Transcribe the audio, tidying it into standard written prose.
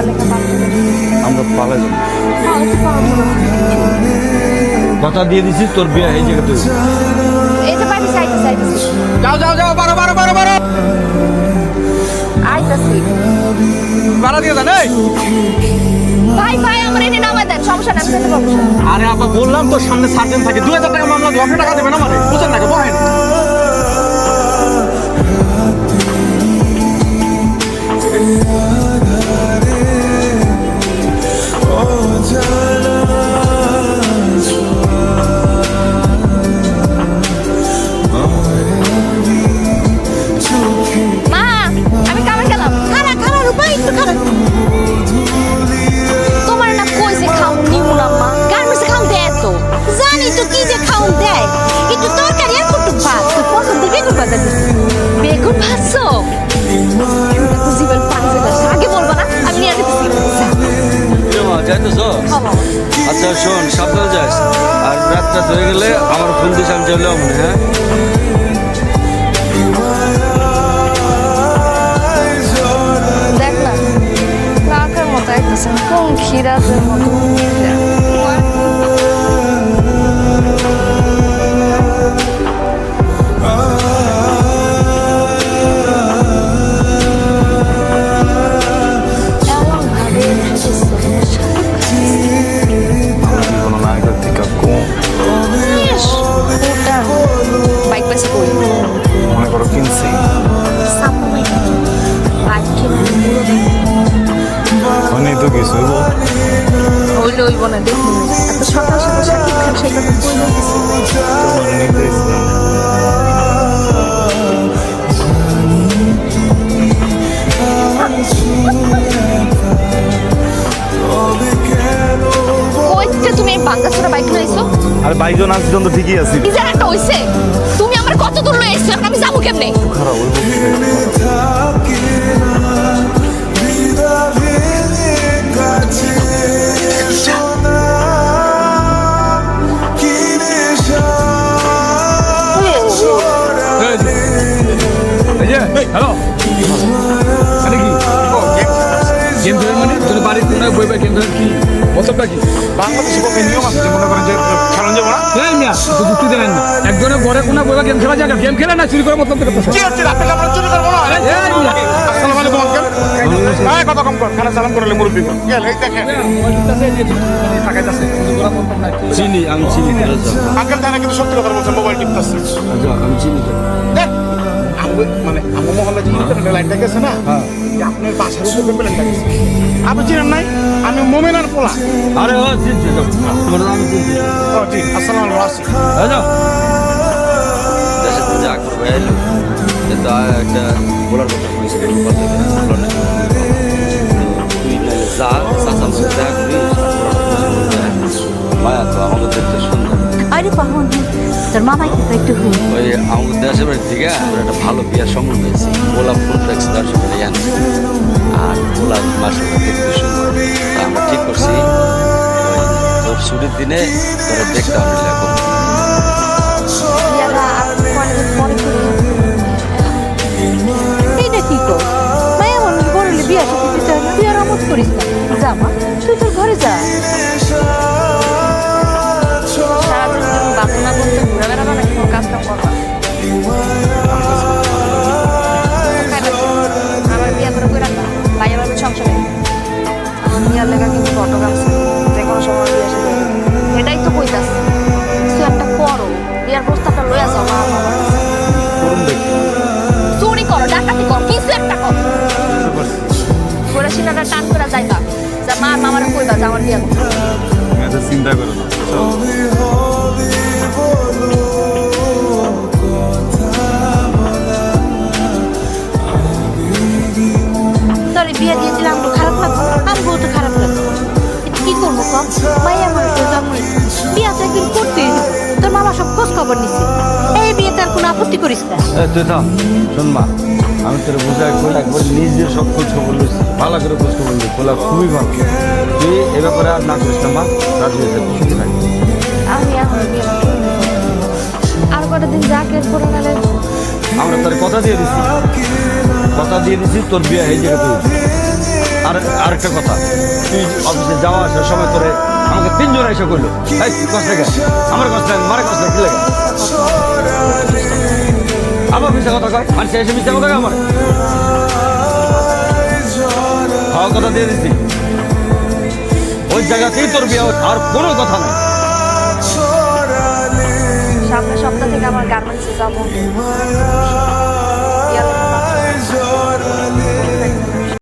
লেখা পাবো আমরা পালাই যাবো। পাবো কথা দিয়ে দিছিস তোর বিয়ে এই জায়গাতে হইবে। এই যে পাইছি আইতেছি আইতেছি যাও যাও যাও বারো বারো বারো বারো আইতেছি ভাড়া দিয়ে দেন এই। ভাই ভাই আমার এনে নামা দেন সমস্যা না আমি যেতে পারবো আরে আপা বললাম তো সামনে সার্জেন্ট থাকে 2000 টাকা মামলা 2 টাকা দেবেন আমারে বুঝেন না বহেন মা আমি কামে গেলাম খারা খারা রূপা একটু খারা তোমার না কইছে খাও নিমু না মা গার্মেন্টসে খাও দেয় তো জানি তো কি যে খাও দেয় কিন্তু তরকারি আর কত ভাত তো পছন্দ বেগুন ভাজা দিছি বেগুন ভাজছো জীবন পানি চলে আগে বলবা না আমি নিয়ে যেতেছি যাইতেছ? আচ্ছা শোন সাবধানে যাস আর রাতটা হয়ে গেলে আমার ফোন দিস আমি চলে মনে হ্যাঁ দেখ না কাকার মতো আইতেছে কোন খিরাজের মতো কোনো নায়কের থেকে কম বাইক পাইছে কই মনে করো কিনছি সামনে বাইক কিনে অনেক তো কিছু হইব হইলে হইব না দেখুন এত সকাল সকাল শাকিব খান সেই কথা কই বলতেছে তোমার নিতে ইসলাম কইতে তুমি এই বাঙ্গাসরা বাইক লইছো আর বাইকজন আসছি তো ঠিকই আছি কি জানা একটা হইছে তুমি আমার কত দূর লই আইছো এখন আমি যাবো কেমনে খারাপ হইব হ্যালো আরে কি গেম খেলার মানে তোর বাড়ির কোনায় বইবা গেম খেলার কি মতলবটা কি বাংলাদেশে পক্ষে নিয়ম আছে যে মনে করেন যে খেলানো যাবো না এই মিয়া তো যুক্তি দেবেন না একজনের ঘরে কোনা বইবা গেম খেলা যাবে গেম খেলে না চুরি করে মতলব করতেছে কি হচ্ছে রাতে আমরা চুরি করবো না এই মিয়া আসসালামু আলাইকুম আঙ্কেল এই কথা কম কর খানা সালাম করলে মুরব্বি কর গেল এই দেখেন চিনি আমি চিনি আঙ্কেল জানা কিন্তু সত্যি কথা বলছেন মোবাইল টিপতেছে আমি চিনি দেখ মানে আমার মহল্লা যে লাইনটা গেছে না আপনার বাসার উপর প্লেনটা গেছে আপনি চিনেন নাই আমি মোমেনার পোলা আরে ও চিনছি তোমার আমি চিনছি ও জি আসসালামু আলাইকুম আসি দেশে তো যা করবো এলো কিন্তু একটা বলার কথা হয়েছিল তুই যা চাচার সাথে দেখা করিস মায়া তো আমাদের দেখতে সুন্দর আরে পাহন তোর মামাই কিন্তু একটু হুই ওই আমাদের দেশের বাড়ি থেকে আমরা একটা ভালো বিয়ার সম্মান পেয়েছি গোলাপ ফুলফ্লেক্স তার সঙ্গে আনছি আর গোলাপ মাসের দেখতে সুন্দর তা আমরা ঠিক করছি তোর ছুটির দিনে তোরা দেখতে আমি লেখো ইয়ারা আর কয়েকদিন পরে করে এইটা কি কর মায়া মানুষ বড়লে বিয়া সাথে দিতে হয় না তুই আর আমোদ করিস না যা মা তুই তোর ঘরে যা সারাদিন তুমি বাসে না করতে ঘুরে বেড়াবা নাকি কোনো কাজ কাম করবা আমার বিয়া করে কই রাখবা ভাইয়া ভাবে সংসার নেই আমার বিয়ার লেখা কিন্তু ফটো আছে যে কোনো সময় বিয়ে আসবে এটাই তো কইতাস কিছু একটা করো বিয়ার প্রস্তাবটা লইয়া যাও মা বাবার কাছে চুরি করো ডাকাতি করো কিছু একটা করো করে সিনাটা টান করে যাইবা যা মা মামারে কইবা যে আমার বিয়া করতে এত চিন্তা করো না তোরে বিয়ে দিয়ে দিলে আমগো খারাপ লাগবে আমগো তো খারাপ লাগবে কি করবো কম মাইয়া মানুষ জামুই বিয়া তো একদিন করতেই হবে তোর মামা সব খোঁজ খবর নিছে এই বিয়ে তার কোনো আপত্তি করিস না তুই থাম শোন মা আমি তোর বুঝাই করে একবার নিজের সব খোঁজ খবর লইছি ভালো করে খোঁজ খবর লই বলা খুবই ভালো তুই এ ব্যাপারে আর না করিস না মা রাজি হয়ে যাবে সুখী থাকবি আমি এখন বিয়ে আর কটা দিন যাক এরপরে নাহলে আমরা তোর কথা দিয়ে দিছি তোর বিয়ে এই জায়গাতে আর আরেকটা কথা, তুই অফিসে যাওয়া আসার সময় তোরে আমাকে 3 জন এসে করলো, এই কষ্ট লাগে আমার কষ্ট লাগে মারে কষ্ট কি লাগে, আবার মিথ্যা কথা কয়, মানুষ এসে মিথ্যা কথা কয় আমার খাওয়া কথা দিয়ে দিচ্ছি, ওই জায়গাতেই তোর বিয়ে হবে, আর কোনো কথা নাই। সামনের সপ্তাহ থেকে আমার গার্মেন্টসে যাবো।